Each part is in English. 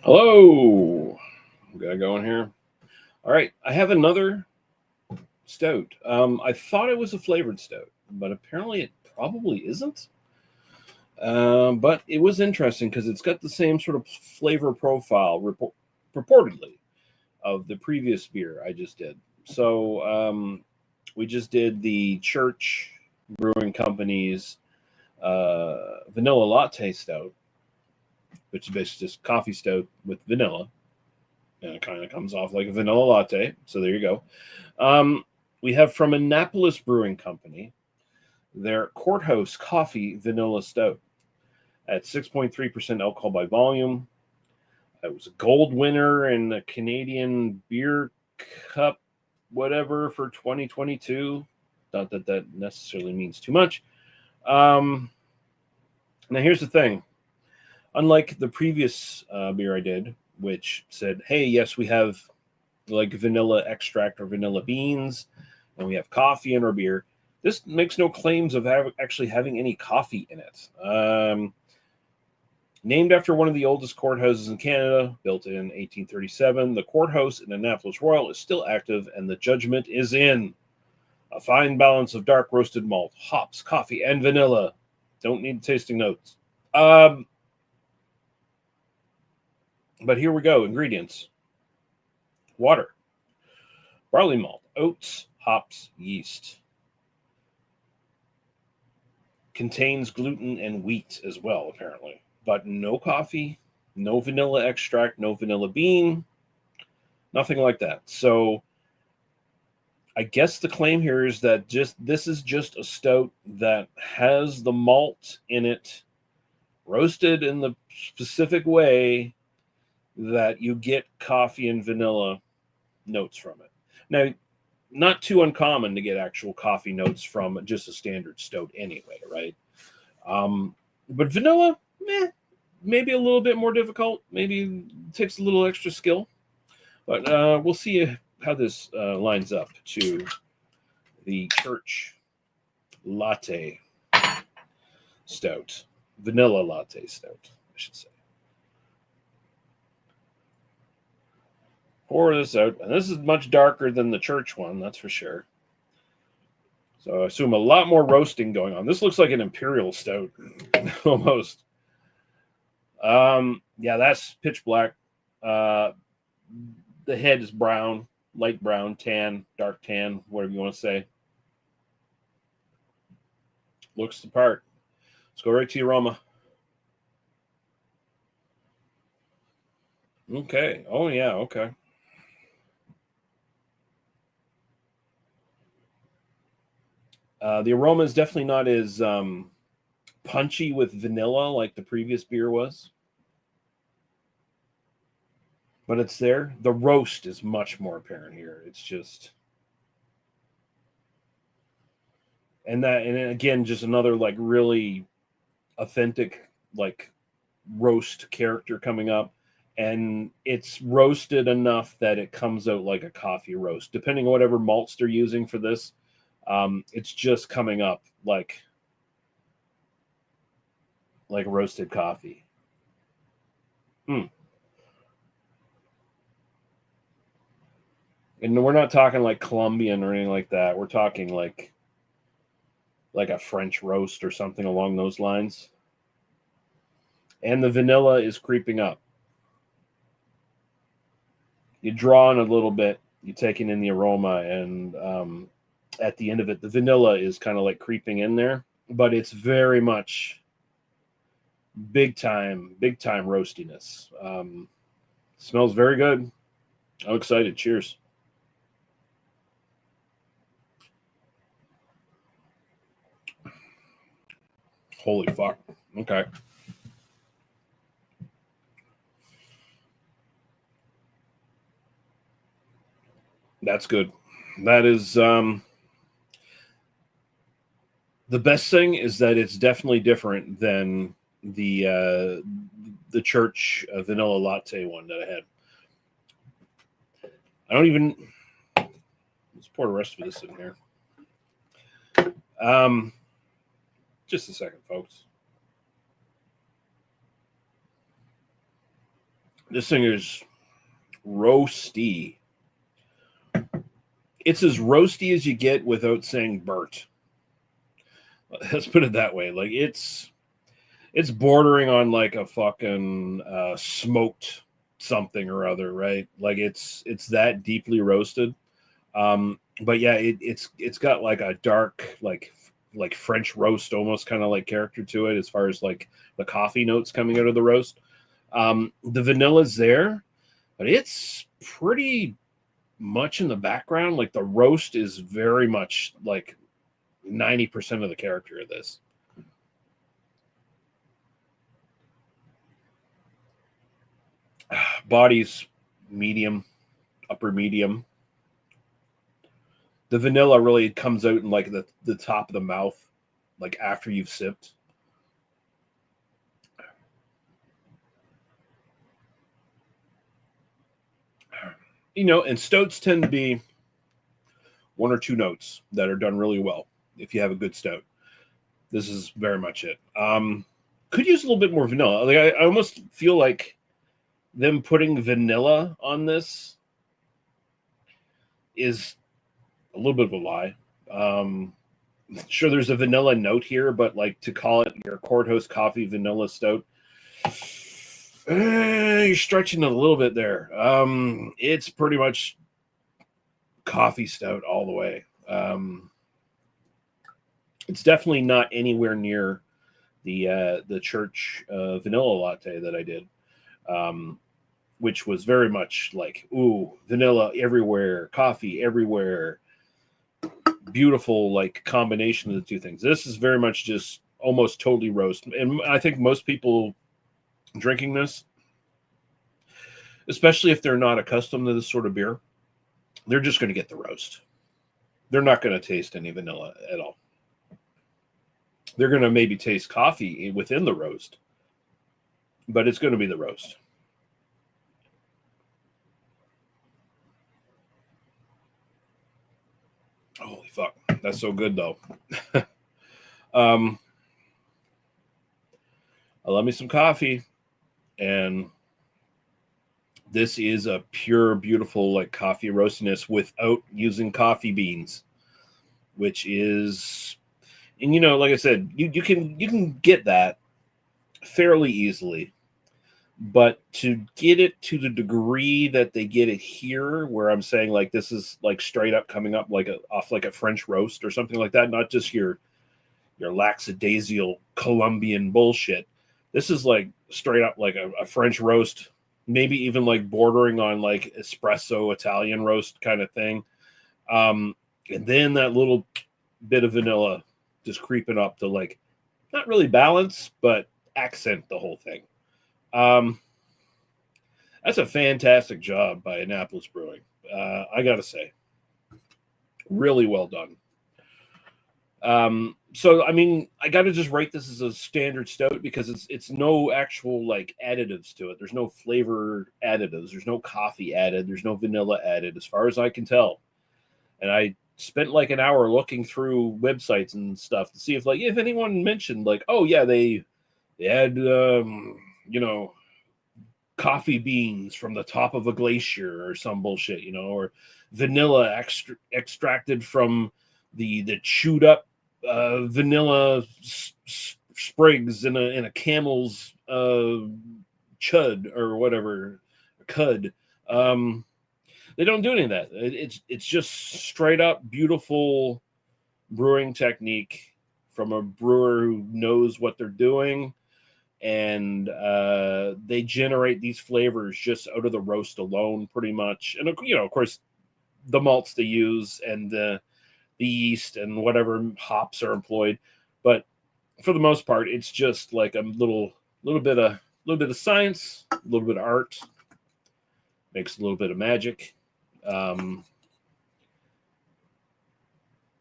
Hello. We got going here. All right. I have another stout. I thought it was a flavored stout, but apparently it probably isn't. But it was interesting because it's got the same sort of flavor profile, purportedly, of the previous beer I just did. So we just did the Church Brewing Company's vanilla latte stout, which is basically just coffee stout with vanilla. And it kind of comes off like a vanilla latte. So there you go. We have from Annapolis Brewing Company their Courthouse Coffee Vanilla Stout at 6.3% alcohol by volume. It was a gold winner in the Canadian Beer Cup, whatever, for 2022. Not that that necessarily means too much. Now, here's the thing. Unlike the previous beer I did, which said, hey, yes, we have like vanilla extract or vanilla beans, and we have coffee in our beer. This makes no claims of actually having any coffee in it. Named after one of the oldest courthouses in Canada, built in 1837, the courthouse in Annapolis Royal is still active, and the judgment is in. A fine balance of dark roasted malt, hops, coffee, and vanilla. Don't need tasting notes. But here we go. Ingredients: water, barley malt, oats, hops, yeast. Contains gluten and wheat as well, apparently. But no coffee, no vanilla extract, no vanilla bean, nothing like that. So I guess the claim here is that this is just a stout that has the malt in it, roasted in the specific way that you get coffee and vanilla notes from it. Now, not too uncommon to get actual coffee notes from just a standard stout anyway, right? But vanilla, maybe a little bit more difficult. Maybe takes a little extra skill. But we'll see how this lines up to the Church Latte Stout. Vanilla Latte Stout, I should say. Pour this out. And this is much darker than the Church one, that's for sure. So I assume a lot more roasting going on. This looks like an imperial stout, almost. Yeah, that's pitch black. The head is brown, light brown, tan, dark tan, whatever you want to say. Looks the part. Let's go right to the aroma. Okay. Oh, yeah. Okay. The aroma is definitely not as punchy with vanilla like the previous beer was. But it's there. The roast is much more apparent here. It's just... And again, just another like really authentic like roast character coming up. And it's roasted enough that it comes out like a coffee roast. Depending on whatever malts they're using for this, it's just coming up like roasted coffee. And we're not talking like Colombian or anything like that. We're talking like a French roast or something along those lines. And the vanilla is creeping up. You draw on a little bit, you're taking in the aroma, and at the end of it, the vanilla is kind of like creeping in there, but it's very much big time roastiness. Smells very good. I'm excited. Cheers. Holy fuck. Okay. That's good. That is the best thing is that it's definitely different than the Church vanilla latte one that I had. I don't even... Let's pour the rest of this in here. Just a second, folks. This thing is roasty. It's as roasty as you get without saying burnt. Let's put it that way. Like it's bordering on like a fucking smoked something or other, right? Like it's that deeply roasted. But yeah, it's got like a dark like French roast almost kind of like character to it as far as like the coffee notes coming out of the roast. The vanilla's there, but it's pretty much in the background. Like the roast is very much like 90% of the character of this. Body's medium, upper medium. The vanilla really comes out in like the top of the mouth, like after you've sipped. You know, and stouts tend to be one or two notes that are done really well if you have a good stout. This is very much it. Could use a little bit more vanilla. Like I almost feel like them putting vanilla on this is a little bit of a lie. Sure, there's a vanilla note here, but like to call it your Courthouse coffee vanilla stout, you're stretching it a little bit there. It's pretty much coffee stout all the way. It's definitely not anywhere near the church vanilla latte that I did, which was very much like, ooh, vanilla everywhere, coffee everywhere. Beautiful like combination of the two things. This is very much just almost totally roast. And I think most people drinking this, especially if they're not accustomed to this sort of beer, they're just going to get the roast. They're not going to taste any vanilla at all. They're going to maybe taste coffee within the roast, but it's going to be the roast. Holy fuck. That's so good, though. I love me some coffee. And this is a pure, beautiful, like coffee roastiness without using coffee beans, which is, and you know, like I said, you can get that fairly easily. But to get it to the degree that they get it here, where I'm saying like this is like straight up coming up like off like a French roast or something like that, not just your lackadaisical Colombian bullshit. This is like straight up like a French roast, maybe even like bordering on like espresso Italian roast kind of thing. And then that little bit of vanilla just creeping up to like not really balance, but accent the whole thing. That's a fantastic job by Annapolis Brewing. I gotta say, really well done. So I mean, I gotta just rate this as a standard stout because it's no actual like additives to it. There's no flavor additives. There's no coffee added. There's no vanilla added, as far as I can tell. And I spent like an hour looking through websites and stuff to see if anyone mentioned like, oh yeah, they add you know, coffee beans from the top of a glacier or some bullshit, you know, or vanilla extracted from the chewed up vanilla sprigs in a camel's chud or whatever, cud. They don't do any of that. It's just straight up beautiful brewing technique from a brewer who knows what they're doing, and they generate these flavors just out of the roast alone, pretty much. And you know, of course, the malts they use and the yeast and whatever hops are employed, but for the most part, it's just like a little bit of science, a little bit of art, makes a little bit of magic. I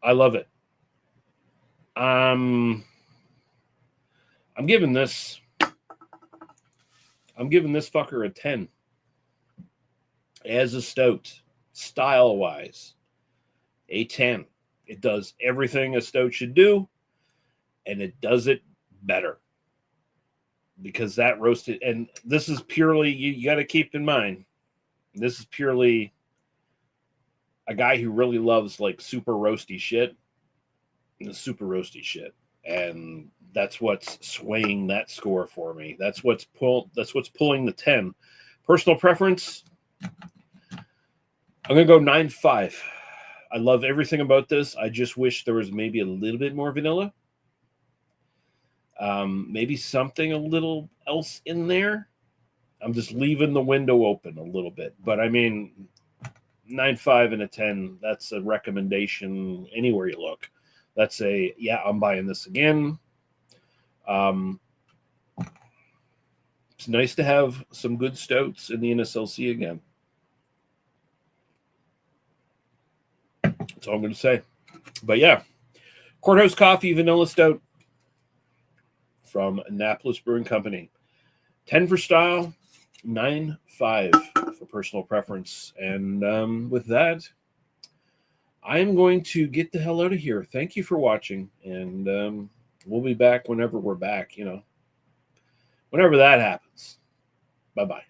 love it. I'm giving this fucker a 10 as a stout, style wise. A 10. It does everything a stout should do, and it does it better. because that roasted, and this is purely, you got to keep in mind, this is purely a guy who really loves like super roasty shit. And that's what's swaying that score for me. That's what's pulling the 10. Personal preference, I'm gonna go 9.5. I love everything about this. I just wish there was maybe a little bit more vanilla. Maybe something a little else in there. I'm just leaving the window open a little bit. But I mean, 9.5 and a 10, that's a recommendation anywhere you look. That's a, yeah, I'm buying this again. It's nice to have some good stouts in the NSLC again. That's all I'm going to say. But yeah, Courthouse Coffee Vanilla Stout from Annapolis Brewing Company. 10 for style, 9.5 for personal preference. And with that, I'm going to get the hell out of here. Thank you for watching. And we'll be back whenever we're back, whenever that happens. Bye-bye.